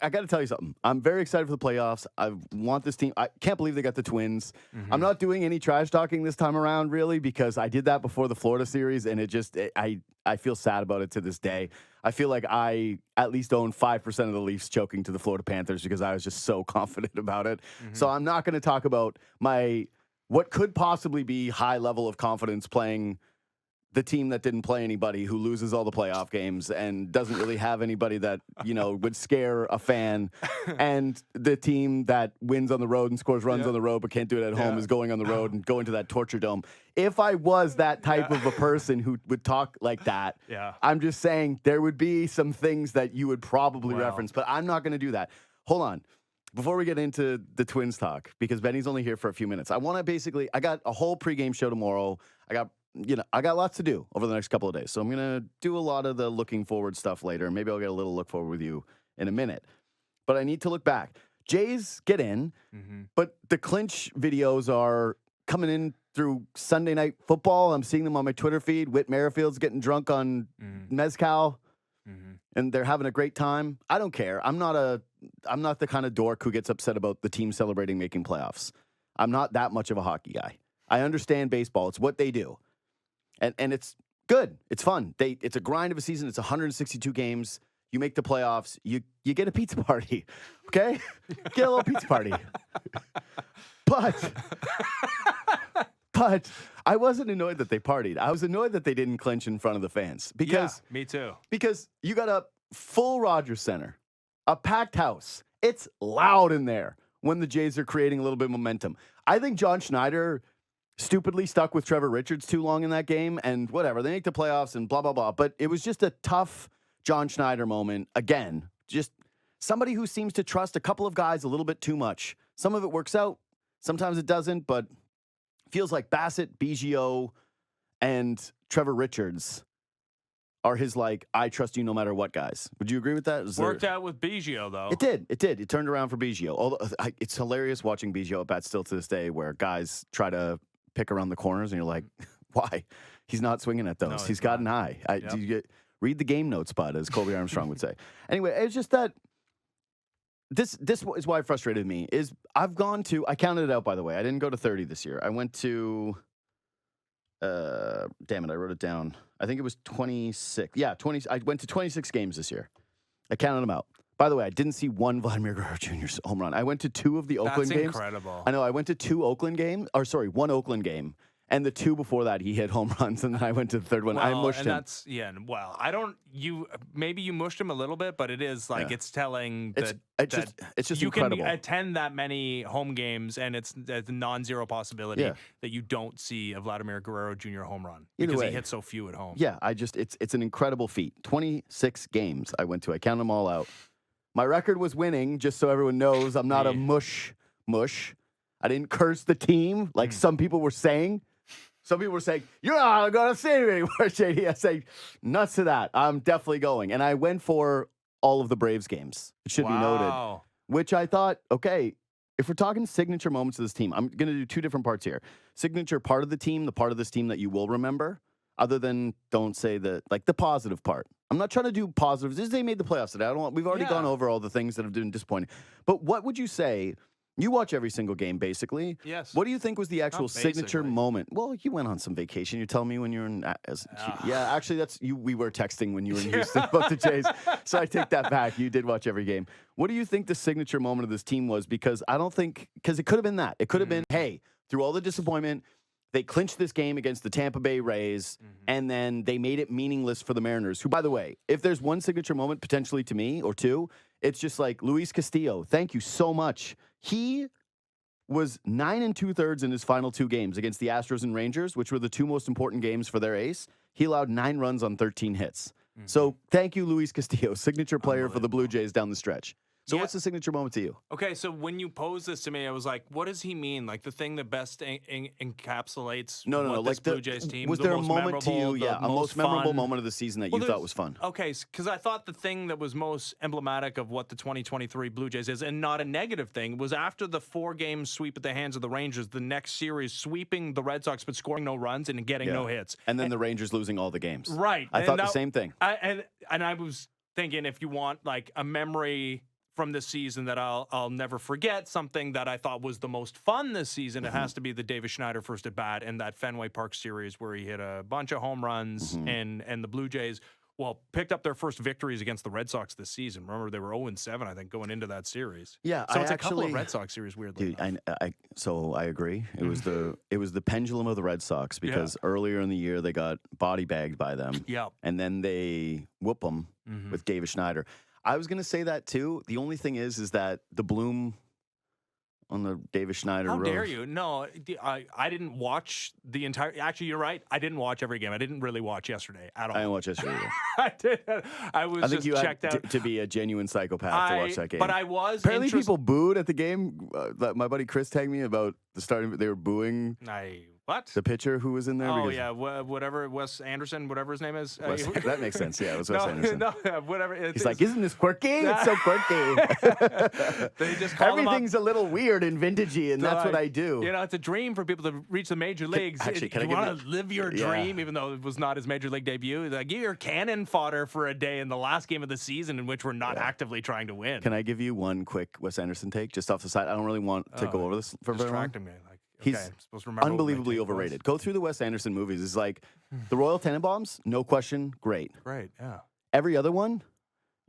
I got to tell you something. I'm very excited for the playoffs. I want this team. I can't believe they got the Twins. I'm not doing any trash talking this time around, really, because I did that before the Florida series, and I feel sad about it to this day. I feel like I at least own 5% of the Leafs choking to the Florida Panthers because I was just so confident about it. So I'm not going to talk about what could possibly be high level of confidence playing the team that didn't play anybody, who loses all the playoff games and doesn't really have anybody that, would scare a fan, and the team that wins on the road and scores runs on the road but can't do it at home is going on the road and going to that torture dome. If I was that type of a person who would talk like that, I'm just saying there would be some things that you would probably reference, but I'm not going to do that. Hold on. Before we get into the Twins talk, because Benny's only here for a few minutes, I got a whole pregame show tomorrow. I got lots to do over the next couple of days. So I'm going to do a lot of the looking forward stuff later. Maybe I'll get a little look forward with you in a minute. But I need to look back. Jays get in, but the clinch videos are coming in through Sunday Night Football. I'm seeing them on my Twitter feed. Whit Merrifield's getting drunk on mezcal, and they're having a great time. I don't care. I'm not the kind of dork who gets upset about the team celebrating making playoffs. I'm not that much of a hockey guy. I understand baseball. It's what they do. And it's good. It's fun. It's a grind of a season. It's 162 games. You make the playoffs. You get a pizza party. Okay? Get a little pizza party. But I wasn't annoyed that they partied. I was annoyed that they didn't clinch in front of the fans. Because me too. Because you got a full Rogers Center, a packed house. It's loud in there when the Jays are creating a little bit of momentum. I think John Schneider stupidly stuck with Trevor Richards too long in that game, and whatever. They make the playoffs and blah, blah, blah. But it was just a tough John Schneider moment. Again, just somebody who seems to trust a couple of guys a little bit too much. Some of it works out. Sometimes it doesn't, but feels like Bassett, Biggio, and Trevor Richards are his, I trust you no matter what guys. Would you agree with that? Worked out with Biggio, though. It did. It turned around for Biggio. Although it's hilarious watching Biggio at bat still to this day, where guys try to pick around the corners, and you're like, why? He's not swinging at those. He's gotten high. Read the game notes, bud, as Colby Armstrong would say. Anyway, it's just that this is why it frustrated me, is I counted it out, by the way. I didn't go to 30 this year. I went to, damn it, I wrote it down. I think it was 26. Yeah, 20. I went to 26 games this year. I counted them out. By the way, I didn't see one Vladimir Guerrero Jr. home run. I went to 2 of the Oakland games. That's incredible. I know. I went to 2 Oakland games. One Oakland game. And the 2 before that, he hit home runs, and then I went to the third one. I mushed him. Maybe you mushed him a little bit, but it is it's telling that it's just you incredible. Can attend that many home games, and it's a non-zero possibility that you don't see a Vladimir Guerrero Jr. home run because he hits so few at home. Yeah, it's an incredible feat. 26 games I went to. I counted them all out. My record was winning, just so everyone knows. I'm not a mush. I didn't curse the team like some people were saying. Some people were saying, you're not going to see me anymore, JD. I say, nuts to that. I'm definitely going. And I went for all of the Braves games. It should be noted. Which I thought, okay, if we're talking signature moments of this team, I'm going to do 2 different parts here. Signature part of the team, the part of this team that you will remember, other than don't say the positive part. I'm not trying to do positives. This they made the playoffs today. We've already gone over all the things that have been disappointing. But what would you say? You watch every single game, basically. Yes. What do you think was the actual signature moment? Well, you went on some vacation. You're telling me when you were in... yeah, actually, that's you. We were texting when you were in Houston about the Jays. So I take that back. You did watch every game. What do you think the signature moment of this team was? Because I don't think... Because it could have been that. It could have been, hey, through all the disappointment, they clinched this game against the Tampa Bay Rays, and then they made it meaningless for the Mariners, who, by the way, if there's one signature moment potentially to me, or 2, it's just like Luis Castillo. Thank you so much. He was 9 2/3 in his final 2 games against the Astros and Rangers, which were the 2 most important games for their ace. He allowed 9 runs on 13 hits. So thank you, Luis Castillo, signature player for the Blue Jays down the stretch. So what's the signature moment to you? Okay, so when you posed this to me, I was like, what does he mean? Like the thing that best encapsulates this Blue Jays team? Was there a moment to you, a most memorable moment of the season that you thought was fun? Okay, because I thought the thing that was most emblematic of what the 2023 Blue Jays is, and not a negative thing, was after the 4-game sweep at the hands of the Rangers, the next series sweeping the Red Sox but scoring no runs and getting no hits. And then the Rangers losing all the games. Right. I thought the same thing. And I was thinking, if you want like a memory from this season that I'll never forget, something that I thought was the most fun this season, it has to be the Davis Schneider first at bat in that Fenway Park series where he hit a bunch of home runs and the Blue Jays, picked up their first victories against the Red Sox this season. Remember, they were 0-7, I think, going into that series. Yeah, so it's a couple of Red Sox series, weirdly dude. I agree. It was the pendulum of the Red Sox because earlier in the year they got body bagged by them. Yeah, and then they whoop them with Davis Schneider. I was gonna say that too. The only thing is that the bloom on the Davis Schneider. How dare you? No, I didn't watch the entire. Actually, you're right. I didn't watch every game. I didn't really watch yesterday at all. I didn't watch yesterday either. I did. I think you checked had out to be a genuine psychopath to watch that game. But I was. Apparently, people booed at the game. My buddy Chris tagged me about the starting. They were booing. What? The pitcher who was in there? Oh, yeah. Whatever, Wes Anderson, whatever his name is. That makes sense. Yeah, it was Wes Anderson. No, whatever. He's like, isn't this quirky? It's so quirky. They just call Everything's a little weird and vintagey, and that's what I do. You know, it's a dream for people to reach the major leagues. You want to live your dream, even though it was not his major league debut. Like, you're cannon fodder for a day in the last game of the season in which we're not actively trying to win. Can I give you one quick Wes Anderson take just off the side? I don't really want to go over this for very long. Me. He's supposed to remember unbelievably overrated. Go through the Wes Anderson movies. It's like The Royal Tenenbaums, no question, great. Great, yeah. Every other one,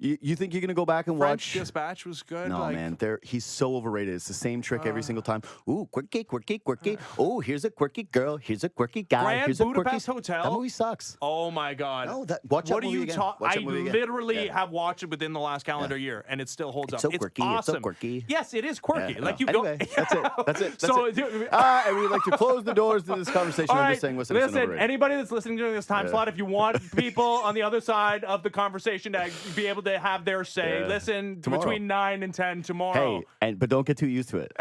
you think you're going to go back and French watch? Dispatch was good. No, man. He's so overrated. It's the same trick every single time. Ooh, quirky, quirky, quirky. Oh, here's a quirky girl. Here's a quirky guy. Grand here's Budapest a quirky... Hotel. That movie sucks. Oh, my God. No, watch that movie again. I literally have watched it within the last calendar year, and it still holds up. So quirky. It's awesome. It's so quirky. Yes, it is quirky. Yeah, like you anyway, go. That's it. And we'd like to close the doors to this conversation. I'm just saying Wes Anderson listen, overrated. anybody that's listening during this time slot, if you want people on the other side of the conversation to be able to have their say, listen tomorrow. Between 9 and 10 tomorrow. Hey, but don't get too used to it.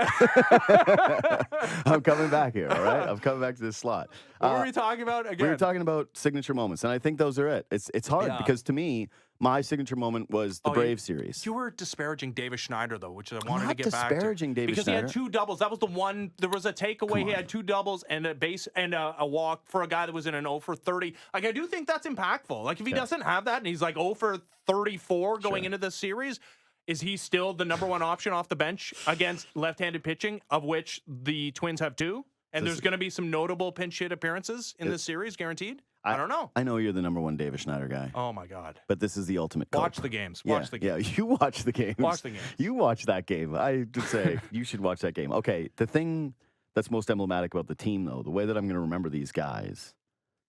I'm coming back here, all right? I'm coming back to this slot. What were we talking about again? We were talking about signature moments, and I think those are it. It's hard because to me, my signature moment was the Braves series. You were disparaging Davis Schneider, though, which I wanted to get back to. Disparaging Davis because Schneider. Because he had 2 doubles. That was the one. There was a takeaway. He had 2 doubles and a base and a walk for a guy that was in an 0 for 30. Like, I do think that's impactful. Like, if he doesn't have that and he's like 0 for 34 going into this series, is he still the number 1 option off the bench against left-handed pitching, of which the Twins have 2? And there's going to be some notable pinch hit appearances in this series, guaranteed? I don't know. I know you're the number 1 Davis Schneider guy. Oh, my God. But this is the ultimate cope. Watch the games. Watch the games. Yeah, you watch the games. Watch the games. You watch that game. I would say you should watch that game. Okay, the thing that's most emblematic about the team, though, the way that I'm going to remember these guys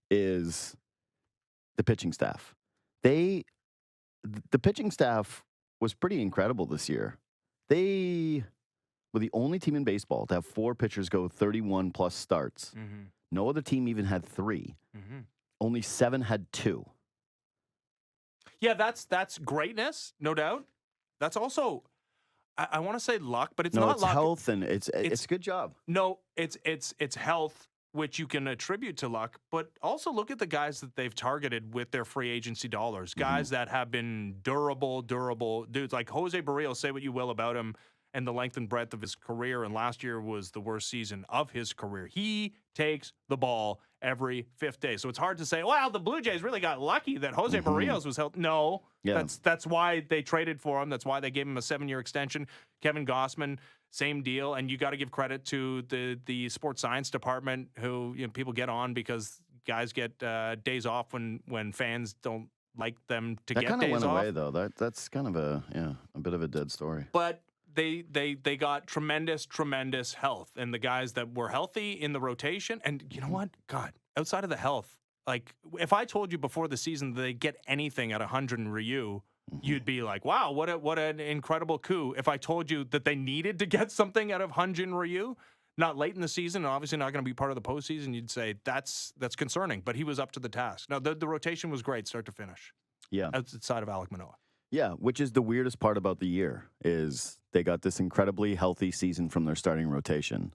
is the pitching staff. The pitching staff was pretty incredible this year. They were the only team in baseball to have 4 pitchers go 31-plus starts. Mm-hmm. No other team even had 3. Mm-hmm. Only 7 had 2. Yeah, that's greatness, no doubt. That's also, I want to say luck, but it's not luck. No, it's health, and it's a good job. No, it's health, which you can attribute to luck, but also look at the guys that they've targeted with their free agency dollars. Guys that have been durable dudes like Jose Barrios. Say what you will about him and the length and breadth of his career, and last year was the worst season of his career. He takes the ball every 5th day. So it's hard to say, well, the Blue Jays really got lucky that Jose Barrios was healthy. No, that's why they traded for him. That's why they gave him a 7-year extension. Kevin Gossman, same deal. And you got to give credit to the sports science department, who people get on because guys get days off when fans don't like them to get days off. That kind of went away, though. That's kind of a bit of a dead story. But they got tremendous health, and the guys that were healthy in the rotation. And you know what? God, outside of the health, like if I told you before the season that they get anything at 100 in Ryu, you'd be like, wow, what an incredible coup. If I told you that they needed to get something out of hyun-jin Ryu, not late in the season, and obviously not going to be part of the postseason, you'd say that's concerning. But he was up to the task. Now, the rotation was great, start to finish. Yeah. Outside of Alek Manoah. Yeah, which is the weirdest part about the year is they got this incredibly healthy season from their starting rotation.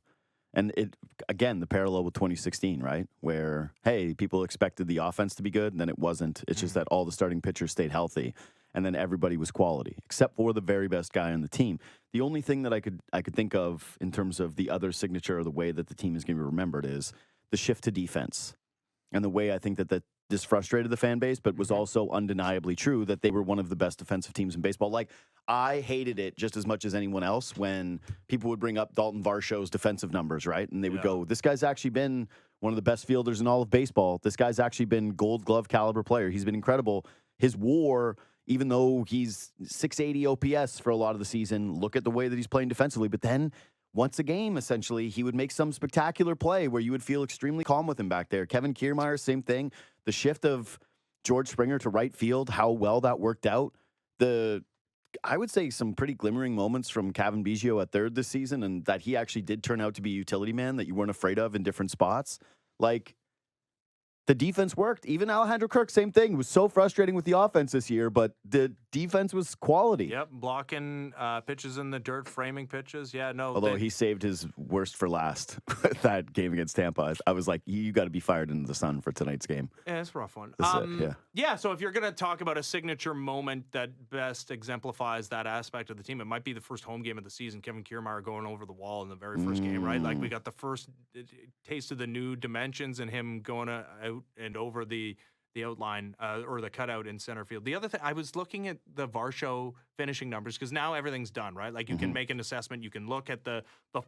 And it, again, the parallel with 2016, right? Where, hey, people expected the offense to be good, and then it wasn't. It's just that all the starting pitchers stayed healthy, and then everybody was quality, except for the very best guy on the team. The only thing that I could think of in terms of the other signature or the way that the team is going to be remembered is the shift to defense. And the way I think that this frustrated the fan base, but was also undeniably true that they were one of the best defensive teams in baseball. Like, I hated it just as much as anyone else when people would bring up Dalton Varsho's defensive numbers, right? And they would go, this guy's actually been one of the best fielders in all of baseball. This guy's actually been gold glove caliber player. He's been incredible. His WAR, even though he's 680 OPS for a lot of the season, look at the way that he's playing defensively. But then once a game, essentially, he would make some spectacular play where you would feel extremely calm with him back there. Kevin Kiermaier, same thing. The shift of George Springer to right field, how well that worked out. I would say some pretty glimmering moments from Kevin Biggio at third this season, and that he actually did turn out to be a utility man that you weren't afraid of in different spots. Like, the defense worked. Even Alejandro Kirk, same thing. It was so frustrating with the offense this year, but the defense was quality. Yep, blocking pitches in the dirt, framing pitches. Yeah, no. Although he saved his worst for last that game against Tampa. I was like, you got to be fired into the sun for tonight's game. Yeah, it's a rough one. Yeah, so if you're going to talk about a signature moment that best exemplifies that aspect of the team, it might be the first home game of the season, Kevin Kiermaier going over the wall in the very first game, right? Like, we got the first taste of the new dimensions and him going out and over the outline or the cutout in center field. The other thing, I was looking at the Varsho finishing numbers because now everything's done, right? Like, you can make an assessment. You can look at the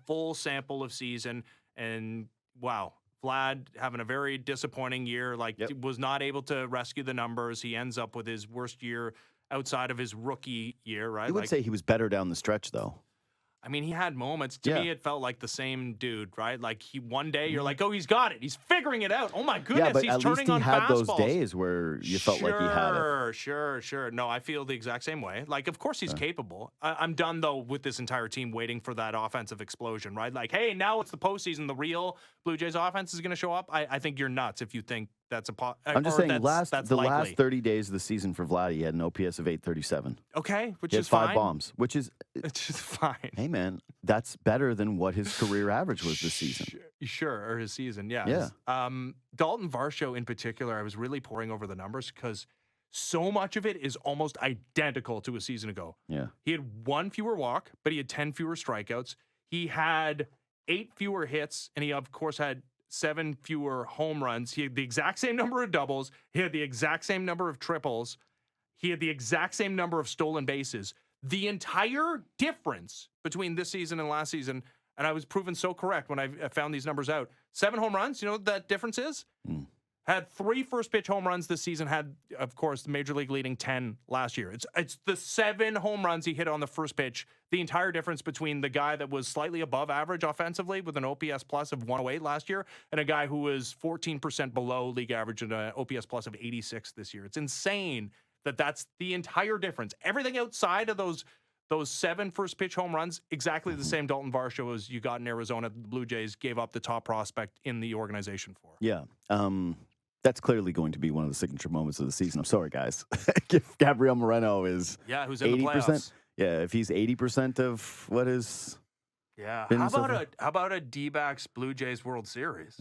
full sample of season, and wow, Vlad having a very disappointing year, was not able to rescue the numbers. He ends up with his worst year outside of his rookie year, right? You would say he was better down the stretch, though. I mean, he had moments. To me, it felt like the same dude, right? Like, one day you're like, oh, he's got it. He's figuring it out. Oh, my goodness, but he's at turning least he on had fastballs. those days where you felt like he had it. Sure. No, I feel the exact same way. Like, of course he's capable. I'm done, though, with this entire team waiting for that offensive explosion, right? Like, hey, now it's the postseason. The real Blue Jays offense is going to show up. I think you're nuts if you think that's I'm just saying, that's the likely. last 30 days of the season for Vlad, he had an OPS of 837. Okay, which He had is fine. 5 bombs, which is... It's just fine. Hey, man, that's better than what his career average was this season. Sure, or his season, yeah. Yeah. Dalton Varsho in particular, I was really poring over the numbers because so much of it is almost identical to a season ago. Yeah. He had 1 fewer walk, but he had 10 fewer strikeouts. He had 8 fewer hits, and he, of course, had 7 fewer home runs. He had the exact same number of doubles. He had the exact same number of triples. He had the exact same number of stolen bases. The entire difference between this season and last season, and I was proven so correct when I found these numbers out, 7 home runs, you know what that difference is? Had 3 first-pitch home runs this season, had, of course, the Major League leading 10 last year. It's the 7 home runs he hit on the first pitch, the entire difference between the guy that was slightly above average offensively with an OPS plus of 108 last year and a guy who was 14% below league average and an OPS plus of 86 this year. It's insane that's the entire difference. Everything outside of those 7 first-pitch home runs, exactly the same Dalton Varsho as you got in Arizona. The Blue Jays gave up the top prospect in the organization for. Yeah. That's clearly going to be one of the signature moments of the season. I'm sorry, guys. If Gabriel Moreno is who's in 80%, the playoffs. Yeah, if he's 80% of what is... Yeah. How about a D-backs Blue Jays World Series?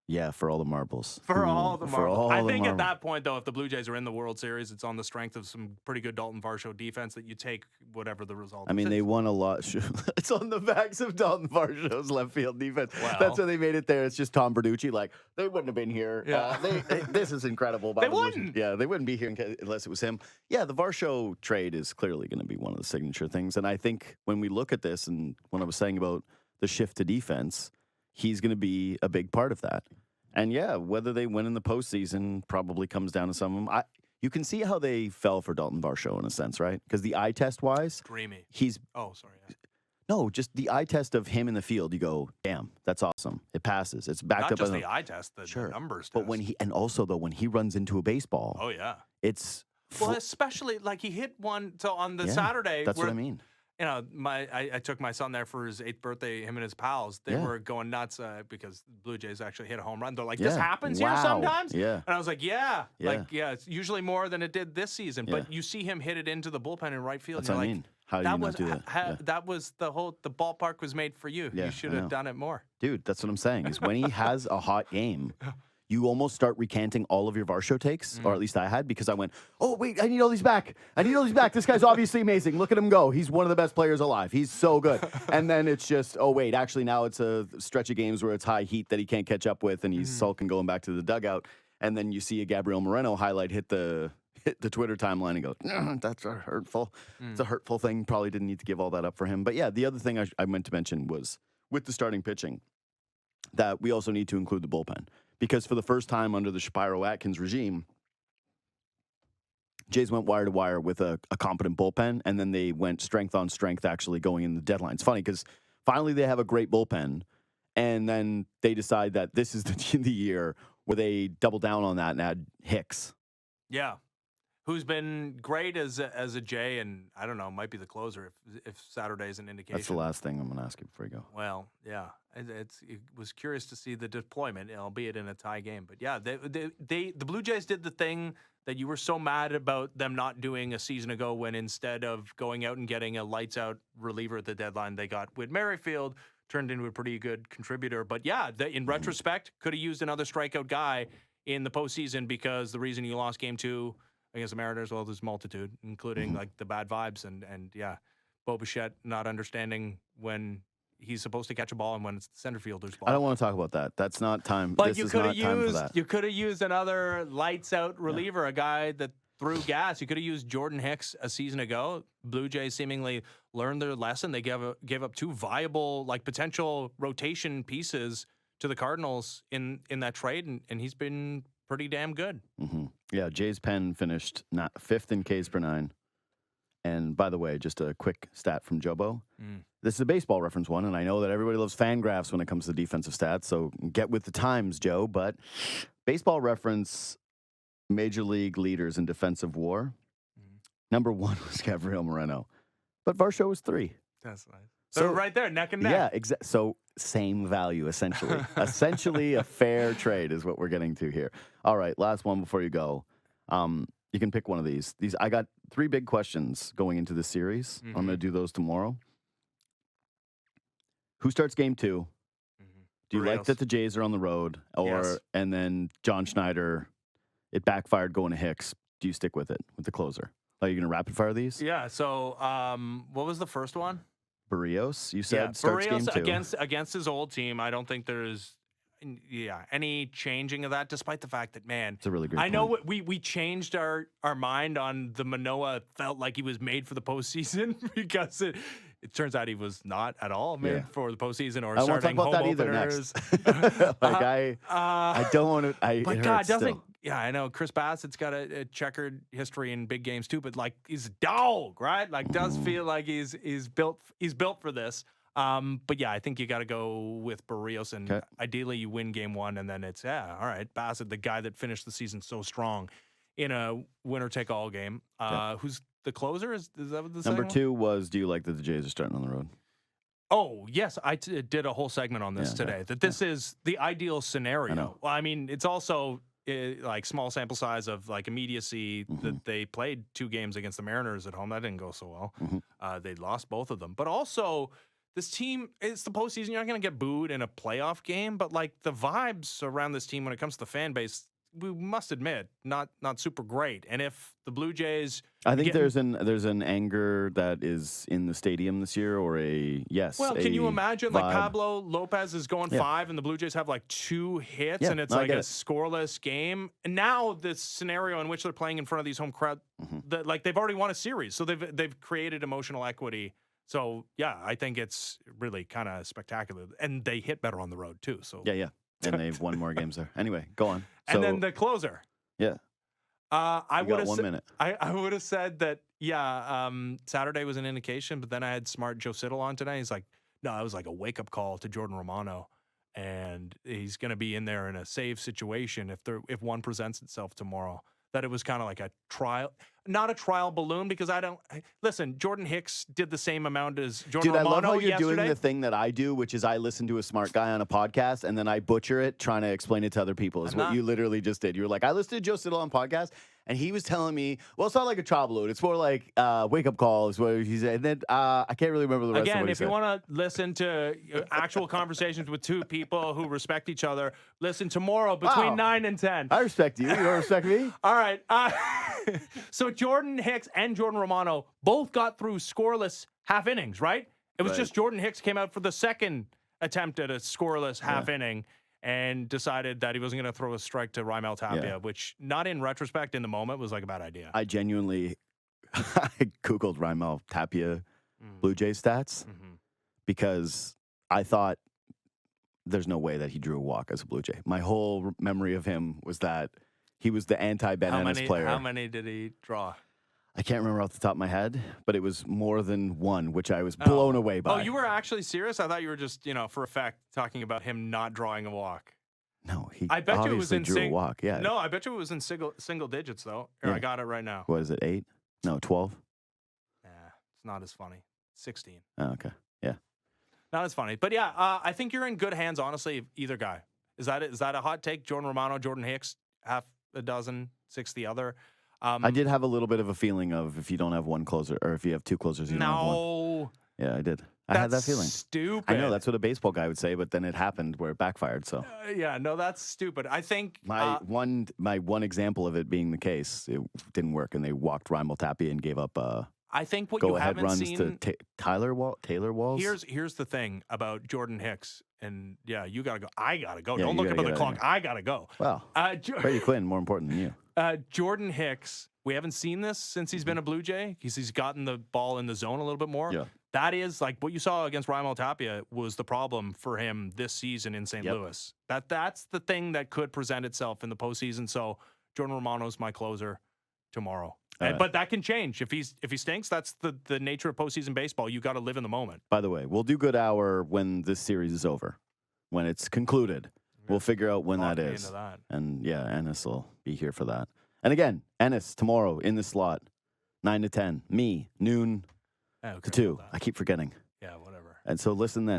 Yeah, for all the marbles. For all the marbles. I think at that point, though, if the Blue Jays are in the World Series, it's on the strength of some pretty good Dalton Varsho defense that you take whatever the result is. I mean, they won a lot. It's on the backs of Dalton Varsho's left field defense. Well, that's how they made it there. It's just Tom Bertucci. Like, they wouldn't have been here. Yeah. This is incredible. They wouldn't. Yeah, they wouldn't be here unless it was him. Yeah, the Varsho trade is clearly going to be one of the signature things. And I think when we look at this, and when I was saying about the shift to defense, he's going to be a big part of that. And yeah, whether they win in the postseason probably comes down to some of them. You can see how they fell for Dalton Varsho in a sense, right? Because the eye test wise, dreamy. Oh, sorry. Yeah. No, just the eye test of him in the field. You go, damn, that's awesome. It passes. It's backed Not up. Not just the eye test, the numbers. But test. Also though, when he runs into a baseball, oh yeah, it's especially like he hit one. So on the Saturday, that's what I mean. You know, I took my son there for his 8th birthday. Him and his pals, they were going nuts because the Blue Jays actually hit a home run. They're like, "This happens here sometimes." Yeah, and I was like, "Yeah, it's usually more than it did this season." But you see him hit it into the bullpen in right field. That's what I mean. How do you not do that? That was the ballpark was made for you. Yeah, you should have done it more, dude. That's what I'm saying. Is when he has a hot game. You almost start recanting all of your Varsho takes, or at least I had, because I went, oh, wait, I need all these back. This guy's obviously amazing. Look at him go. He's one of the best players alive. He's so good. And then it's just, oh, wait, actually now it's a stretch of games where it's high heat that he can't catch up with, and he's sulking going back to the dugout. And then you see a Gabriel Moreno highlight hit the hit the Twitter timeline and go, that's hurtful. It's a hurtful thing. Probably didn't need to give all that up for him. But yeah, the other thing I meant to mention was with the starting pitching that we also need to include the bullpen. Because for the first time under the Shapiro-Atkins regime, Jays went wire to wire with a competent bullpen, and then they went strength on strength actually going in the deadline. It's funny because finally they have a great bullpen, and then they decide that this is the year where they double down on that and add Hicks. Yeah. Who's been great as a Jay, and I don't know, might be the closer if Saturday's an indication. That's the last thing I'm going to ask you before you go. Well, yeah, it was curious to see the deployment, albeit in a tie game. But yeah, the Blue Jays did the thing that you were so mad about them not doing a season ago, when instead of going out and getting a lights out reliever at the deadline, they got Whit Merrifield, turned into a pretty good contributor. But yeah, in retrospect, could have used another strikeout guy in the postseason, because the reason you lost game 2 against the Mariners, well, there's multitude, including like the bad vibes and yeah, Bo Bichette not understanding when he's supposed to catch a ball and when it's the center fielder's ball. I don't want to talk about that. That's not time. But this you is could not have time for used that. you could have used another lights out reliever, a guy that threw gas. You could have used Jordan Hicks a season ago. Blue Jays seemingly learned their lesson. They gave up 2 viable, like, potential rotation pieces to the Cardinals in that trade, and he's been pretty damn good. Yeah, Jay's pen finished 5th in Ks per 9. And by the way, just a quick stat from Jobo. This is a baseball reference one, and I know that everybody loves fan graphs when it comes to defensive stats, so get with the times, Joe. But baseball reference major league leaders in defensive WAR. Number 1 was Gabriel Moreno, but Varsho was 3. That's nice. So right there, neck and neck. Yeah, exactly. So same value, essentially. Essentially a fair trade is what we're getting to here. All right, last one before you go. You can pick one of these. I got 3 big questions going into this series. I'm going to do those tomorrow. Who starts game 2? Do you like that the Jays are on the road? And then John Schneider, it backfired going to Hicks. Do you stick with it, with the closer? Are you going to rapid fire these? Yeah, so what was the first one? Barrios, you said, starts Barrios game 2. against his old team. I don't think there's any changing of that, despite the fact that, man, it's a really great I know we changed our mind on the Manoah, felt like he was made for the postseason because it turns out he was not at all made for the postseason or starting home openers. I don't want to. But God, doesn't. Yeah, I know Chris Bassett's got a checkered history in big games too, but like, he's a dog, right? Like, does feel like he's built for this. But yeah, I think you got to go with Barrios, and ideally you win game 1, and then it's all right. Bassett, the guy that finished the season so strong in a winner-take-all game. Who's the closer? Is that what the number 2 was? Do you like that the Jays are starting on the road? Oh yes, I did a whole segment on this today. That this is the ideal scenario. Well, I mean, it's also like small sample size of like immediacy that they played 2 games against the Mariners at home. That didn't go so well. They lost both of them, but also, this team, it's the postseason. You're not going to get booed in a playoff game, but like the vibes around this team when it comes to the fan base, we must admit, not super great. And if the Blue Jays, I think there's an anger that is in the stadium this year, or Well, can you imagine vibe. Like Pablo Lopez is going 5, and the Blue Jays have like 2 hits, and it's like a scoreless game. And now this scenario in which they're playing in front of these home crowd, that like they've already won a series, so they've created emotional equity. So, yeah, I think it's really kind of spectacular. And they hit better on the road, too. So Yeah. And they've won more games there. Anyway, go on. And then the closer. Yeah. I would have 1 minute. I would have said that, Saturday was an indication, but then I had smart Joe Siddle on today. He's like, no, it was like a wake-up call to Jordan Romano. And he's going to be in there in a save situation if one presents itself tomorrow. That it was kind of like a trial, not a trial balloon, because listen, Jordan Hicks did the same amount as Jordan Romano. I love how you're yesterday. doing the thing that I do, which is I listen to a smart guy on a podcast and then I butcher it trying to explain it to other people. Is what you literally just did. You were like, I listened to Joe Siddle on podcast and he was telling me, well, it's not like a trial balloon. It's more like wake-up call is what he said. And then I can't really remember the rest of what he said. If you want to listen to actual conversations with 2 people who respect each other, listen tomorrow between 9 and 10. I respect you. You don't respect me? All right. So Jordan Hicks and Jordan Romano both got through scoreless half innings, right? It was just Jordan Hicks came out for the second attempt at a scoreless half inning. and decided that he wasn't going to throw a strike to Raimel Tapia, which, not in retrospect, in the moment, was like a bad idea. I genuinely I Googled Raimel Tapia Blue Jays stats because I thought there's no way that he drew a walk as a Blue Jay. My whole memory of him was that he was the anti-Ben Ennis player. How many did he draw? I can't remember off the top of my head, but it was more than one, which I was blown away by. Oh, you were actually serious? I thought you were just, for effect, talking about him not drawing a walk. No, he I bet obviously you it was in drew a walk. Yeah. No, I bet you it was in single digits, though. Here, I got it right now. What is it, 8? No, 12? Yeah, it's not as funny. 16. Oh, okay. Yeah. Not as funny. But yeah, I think you're in good hands, honestly, either guy. Is that a hot take? Jordan Romano, Jordan Hicks, half a dozen, 6 the other. I did have a little bit of a feeling of if you don't have one closer, or if you have two closers, you don't have one. Yeah, I did. I had that feeling. Stupid. I know that's what a baseball guy would say, but then it happened where it backfired. So that's stupid. I think my one example of it being the case, it didn't work, and they walked Raimel Tapia and gave up. I think what go you ahead haven't runs seen to Taylor Walls. Here's the thing about Jordan Hicks, and you gotta go. I gotta go. Yeah, Don't look up at the clock. I gotta go. Well, Freddie Quinn more important than you. Jordan Hicks. We haven't seen this since he's been a Blue Jay. He's gotten the ball in the zone a little bit more. Yeah. That is like what you saw against Raimel Tapia was the problem for him this season in St. Louis. That's the thing that could present itself in the postseason. So Jordan Romano's my closer tomorrow. But that can change. If he stinks, that's the nature of postseason baseball. You got to live in the moment. By the way, we'll do good hour when this series is over. When it's concluded, we'll figure out when that is. And Ennis will be here for that. And again, Ennis tomorrow in the slot, 9 to 10. Me, noon to 2. I keep forgetting. Yeah, whatever. And so listen then.